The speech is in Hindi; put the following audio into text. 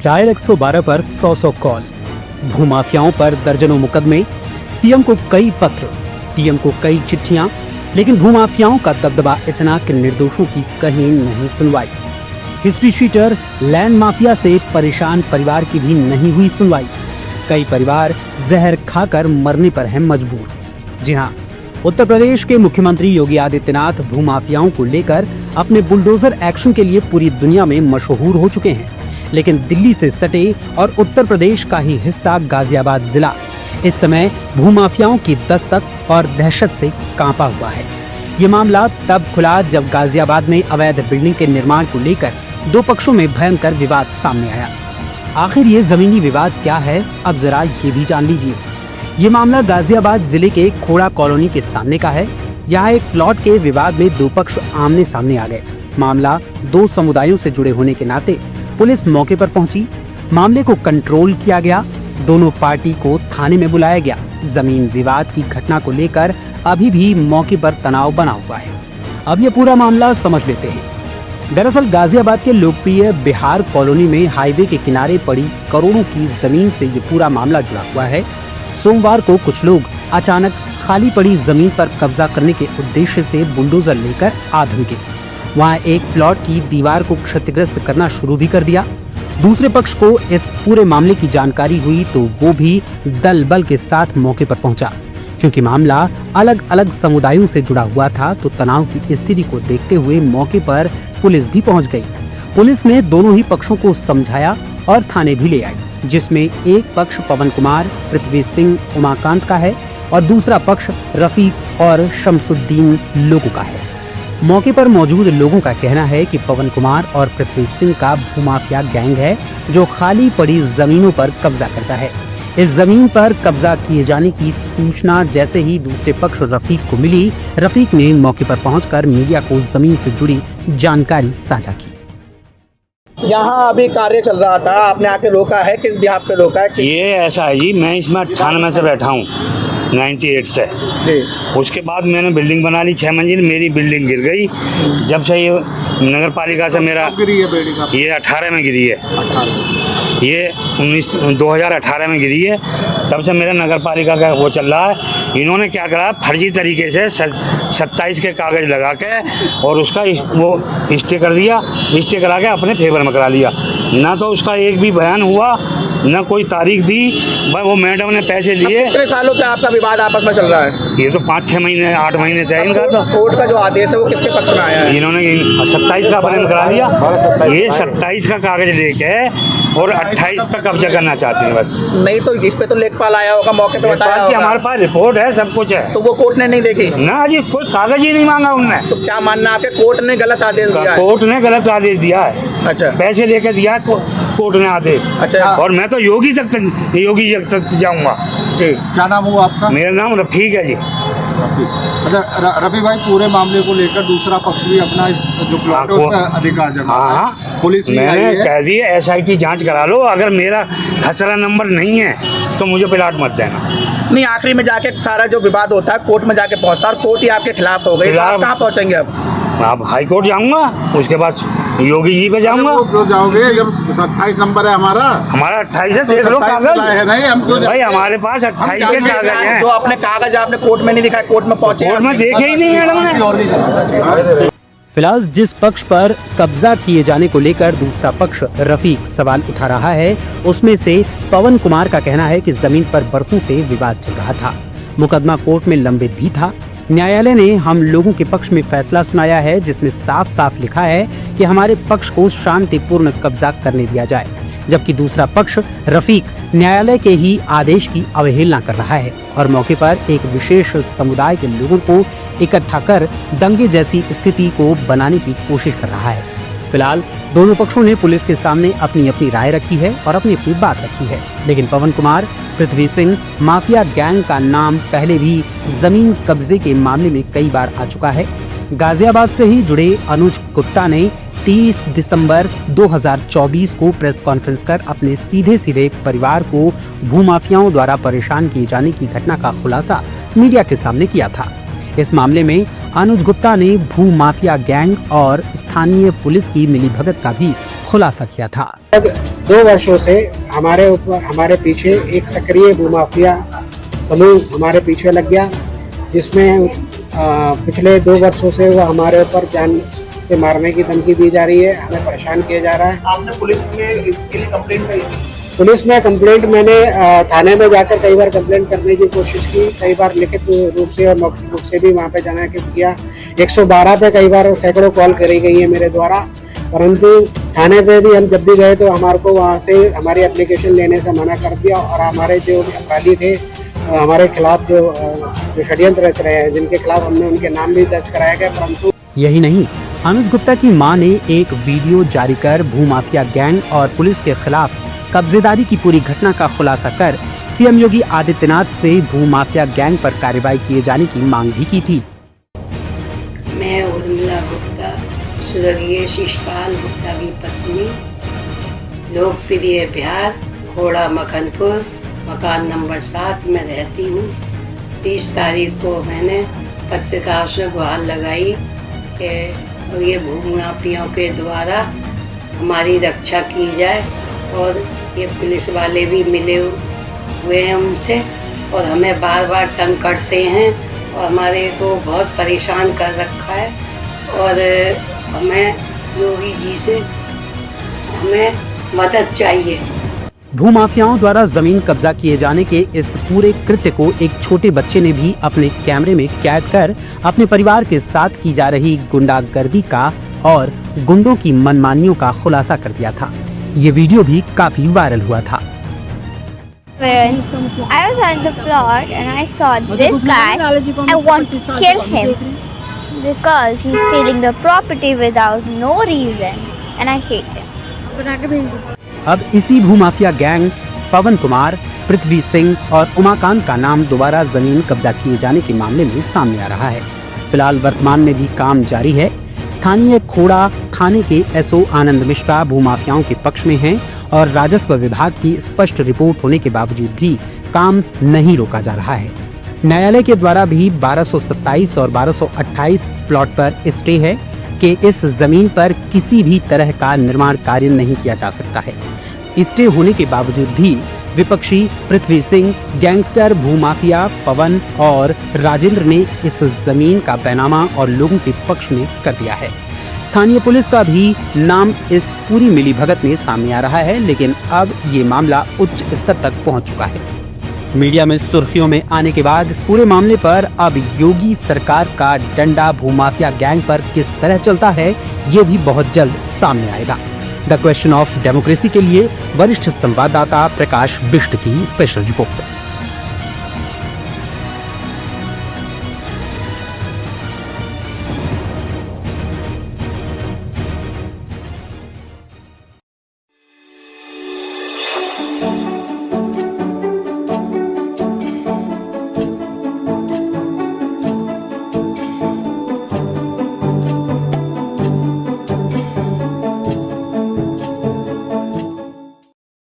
डायल 112 पर 100 कॉल, भूमाफियाओं पर दर्जनों मुकदमे, सीएम को कई पत्र, पीएम को कई चिट्ठियां, लेकिन भूमाफियाओं का दबदबा इतना कि निर्दोषों की कहीं नहीं सुनवाई। हिस्ट्री शीटर, लैंड माफिया से परेशान परिवार की भी नहीं हुई सुनवाई। कई परिवार जहर खाकर मरने पर हैं मजबूर। जी हाँ, उत्तर प्रदेश के मुख्यमंत्री योगी आदित्यनाथ भूमाफियाओं को लेकर अपने बुलडोजर एक्शन के लिए पूरी दुनिया में मशहूर हो चुके हैं, लेकिन दिल्ली से सटे और उत्तर प्रदेश का ही हिस्सा गाजियाबाद जिला इस समय भूमाफियाओं की दस्तक और दहशत से कांपा हुआ है। ये मामला तब खुला जब गाजियाबाद में अवैध बिल्डिंग के निर्माण को लेकर दो पक्षों में भयंकर विवाद सामने आया। आखिर ये जमीनी विवाद क्या है, अब जरा ये भी जान लीजिए। ये मामला गाजियाबाद जिले के खोड़ा कॉलोनी के सामने का है। यहाँ एक प्लॉट के विवाद में दो पक्ष आमने सामने आ गए। मामला दो समुदायों से जुड़े होने के नाते पुलिस मौके पर पहुंची। मामले को कंट्रोल किया गया। दोनों पार्टी को थाने में बुलाया गया। जमीन विवाद की घटना को लेकर अभी भी मौके पर तनाव बना हुआ है। अब ये पूरा मामला समझ लेते हैं। दरअसल गाजियाबाद के लोकप्रिय बिहार कॉलोनी में हाईवे के किनारे पड़ी करोड़ों की जमीन से ये पूरा मामला जुड़ा हुआ है। सोमवार को कुछ लोग अचानक खाली पड़ी जमीन पर कब्जा करने के उद्देश्य से बुलडोजर लेकर आ धमके। वहाँ एक प्लॉट की दीवार को क्षतिग्रस्त करना शुरू भी कर दिया। दूसरे पक्ष को इस पूरे मामले की जानकारी हुई तो वो भी दल बल के साथ मौके पर पहुंचा। क्योंकि मामला अलग अलग समुदायों से जुड़ा हुआ था तो तनाव की स्थिति को देखते हुए मौके पर पुलिस भी पहुंच गई। पुलिस ने दोनों ही पक्षों को समझाया और थाने भी ले आई, जिसमें एक पक्ष पवन कुमार, पृथ्वी सिंह, उमाकांत का है और दूसरा पक्ष रफीक और शमसुद्दीन लोगों का है। मौके पर मौजूद लोगों का कहना है कि पवन कुमार और पृथ्वी सिंह का भूमाफिया गैंग है जो खाली पड़ी जमीनों पर कब्जा करता है। इस जमीन पर कब्जा किए जाने की सूचना जैसे ही दूसरे पक्ष रफीक को मिली, रफीक ने मौके पर पहुंचकर मीडिया को जमीन से जुड़ी जानकारी साझा की। यहाँ अभी कार्य चल रहा था, आपने आके रोका है, किस बिहाफ पे रोका है? ये ऐसा है जी, मैं इसमें 98 से बैठा हूँ, 98 से। उसके बाद मैंने बिल्डिंग बना ली 6 मंजिल, मेरी बिल्डिंग गिर गई। जब से ये नगर पालिका से मेरा गिरी है बिल्डिंग? ये 18 में गिरी है। ये 2018 में गिरी है। तब से मेरा नगर पालिका का वो चल रहा है। इन्होंने क्या करा, फर्जी तरीके से 27 के कागज़ लगा के और उसका वो स्टे कर दिया, स्टे करा के अपने फेवर में करा लिया। ना तो उसका एक भी बयान हुआ, न कोई तारीख दी। वो मैडम ने पैसे लिए। कितने सालों से आपका विवाद आपस में चल रहा है? ये तो 5-6 महीने 8 महीने से है इनका। तो कोर्ट का जो आदेश है वो किसके पक्ष में आया है? इन्होंने 27 का बयान करा दिया। ये 27 का कागज लेके और 28 पे कब्जा करना चाहते हैं बस। नहीं तो इस पे तो लेखपाल आया होगा, मौके पे बताया होगा। हमारे पास रिपोर्ट है, सब कुछ है। तो वो कोर्ट ने नहीं देखी? ना जी, कोई कागज ही नहीं मांगा उनने। तो क्या मानना आपके, कोर्ट ने गलत आदेश दिया है? कोर्ट ने गलत आदेश दिया है। अच्छा, पैसे लेके दिया कोर्ट ने आदेश। अच्छा, और मैं तो योगी तक जाऊंगा जी। क्या नाम हुआ आपका? मेरा नाम रफीक है जी। अच्छा रफी भाई, पूरे मामले को लेकर दूसरा पक्ष भी अपना इस जो प्लॉट है उसका अधिकार जमा है। हाँ, पुलिस भी मैंने आई है। कह दिया SIT जांच करा लो। अगर मेरा खसरा नंबर नहीं है तो मुझे प्लाट मत देना। नहीं, आखिरी में जाके सारा जो विवाद होता है कोर्ट में जाके पहुंचता है और कोर्ट ही आपके खिलाफ हो गई। आप कहाँ पहुंचेंगे अब? हाई कोर्ट जाऊंगा, उसके बाद योगी जी पे जाऊंगा। तो जाओगे जब 28 नंबर है हमारा 28 है, देख लो कागज है। नहीं, हम क्यों भाई, हमारे पास 28 के कागज हैं। जो अपने कागज आपने कोर्ट में नहीं दिखाए, कोर्ट में पहुंचे? कोर्ट में देखे ही नहीं मैडम ने। फिलहाल जिस पक्ष पर कब्जा किए जाने को लेकर दूसरा पक्ष रफीक सवाल उठा रहा है, उसमें से पवन कुमार का कहना है कि जमीन पर बरसों से विवाद चल रहा था। मुकदमा कोर्ट में लंबित भी था। न्यायालय ने हम लोगों के पक्ष में फैसला सुनाया है, जिसमें साफ साफ लिखा है कि हमारे पक्ष को शांतिपूर्ण कब्जा करने दिया जाए, जबकि दूसरा पक्ष रफीक न्यायालय के ही आदेश की अवहेलना कर रहा है और मौके पर एक विशेष समुदाय के लोगों को इकट्ठा कर दंगे जैसी स्थिति को बनाने की कोशिश कर रहा है। फिलहाल दोनों पक्षों ने पुलिस के सामने अपनी अपनी राय रखी है और अपनी अपनी बात रखी है, लेकिन पवन कुमार, पृथ्वी सिंह माफिया गैंग का नाम पहले भी जमीन कब्जे के मामले में कई बार आ चुका है। गाजियाबाद से ही जुड़े अनुज गुप्ता ने 30 दिसंबर 2024 को प्रेस कॉन्फ्रेंस कर अपने सीधे परिवार को भूमाफियाओं द्वारा परेशान किए जाने की घटना का खुलासा मीडिया के सामने किया था। इस मामले में अनुज गुप्ता ने भू माफिया गैंग और स्थानीय पुलिस की मिलीभगत का भी खुलासा किया था। 2 वर्षों से हमारे पीछे एक सक्रिय भूमाफिया समूह हमारे पीछे लग गया, जिसमें पिछले 2 वर्षों से वो हमारे ऊपर जान से मारने की धमकी दी जा रही है, हमें परेशान किया जा रहा है। आपने पुलिस में इसके लिए कंप्लेंट करी? पुलिस में कंप्लेंट मैंने थाने में जाकर कई बार कंप्लेंट करने की कोशिश की, कई बार लिखित रूप से और मौखिक रूप से भी वहाँ पे जाना किया। 112 पे कई बार सैकड़ों कॉल करी गई है मेरे द्वारा, परंतु थाने पे भी हम जब भी गए तो हमारे को वहाँ से हमारी एप्लीकेशन लेने से मना कर दिया और हमारे जो अपराधी थे हमारे खिलाफ जो षड्यंत्र रच रहे हैं, जिनके खिलाफ हमने उनके नाम भी दर्ज कराया गया। परंतु यही नहीं, अनुज गुप्ता की मां ने एक वीडियो जारी कर भूमाफिया गैंग और पुलिस के खिलाफ कब्जेदारी की पूरी घटना का खुलासा कर सीएम योगी आदित्यनाथ से भूमाफिया गैंग पर कार्रवाई किए जाने की मांग भी की थी। मैं उर्मिला गुप्ता, स्वर्गीय शिषपाल गुप्ता की पत्नी, लोकप्रिय बिहार, घोड़ा मखनपुर, मकान नंबर 7 में रहती हूँ। 30 तारीख को मैंने पत्रकार से गुहार लगाई कि ये भूमाफियाओं के द्वारा हमारी रक्षा की जाए, और ये पुलिस वाले भी मिले हुए हैं उनसे और हमें बार बार तंग करते हैं और हमारे को बहुत परेशान कर रखा है, और हमें योगी जी से हमें मदद चाहिए। भूमाफियाओं द्वारा जमीन कब्जा किए जाने के इस पूरे कृत्य को एक छोटे बच्चे ने भी अपने कैमरे में कैद कर अपने परिवार के साथ की जा रही गुंडागर्दी का और गुंडों की मनमानियों का खुलासा कर दिया था। ये वीडियो भी काफी वायरल हुआ था। I was on the floor and I saw this guy. I want to kill him because he's stealing the property without no reason and I hate him. अब इसी भूमाफिया गैंग पवन कुमार, पृथ्वी सिंह और उमाकांत का नाम दोबारा जमीन कब्जा किए जाने के मामले में सामने आ रहा है। फिलहाल वर्तमान में भी काम जारी है। स्थानीय खोड़ा थाने के एसओ आनंद मिश्रा भूमाफियाओं के पक्ष में हैं और राजस्व विभाग की स्पष्ट रिपोर्ट होने के बावजूद भी काम नहीं रोका जा रहा है। न्यायालय के द्वारा भी 1227 और 1228 प्लॉट पर स्टे है कि इस जमीन पर किसी भी तरह का निर्माण कार्य नहीं किया जा सकता है। स्टे होने के बावजूद भी विपक्षी पृथ्वी सिंह, गैंगस्टर भूमाफिया पवन और राजेंद्र ने इस जमीन का बैनामा और लोगों के पक्ष में कर दिया है। स्थानीय पुलिस का भी नाम इस पूरी मिलीभगत में सामने आ रहा है, लेकिन अब ये मामला उच्च स्तर तक पहुंच चुका है। मीडिया में सुर्खियों में आने के बाद इस पूरे मामले पर अब योगी सरकार का डंडा भूमाफिया गैंग पर किस तरह चलता है, ये भी बहुत जल्द सामने आएगा। द क्वेश्चन ऑफ डेमोक्रेसी के लिए वरिष्ठ संवाददाता प्रकाश बिष्ट की स्पेशल रिपोर्ट।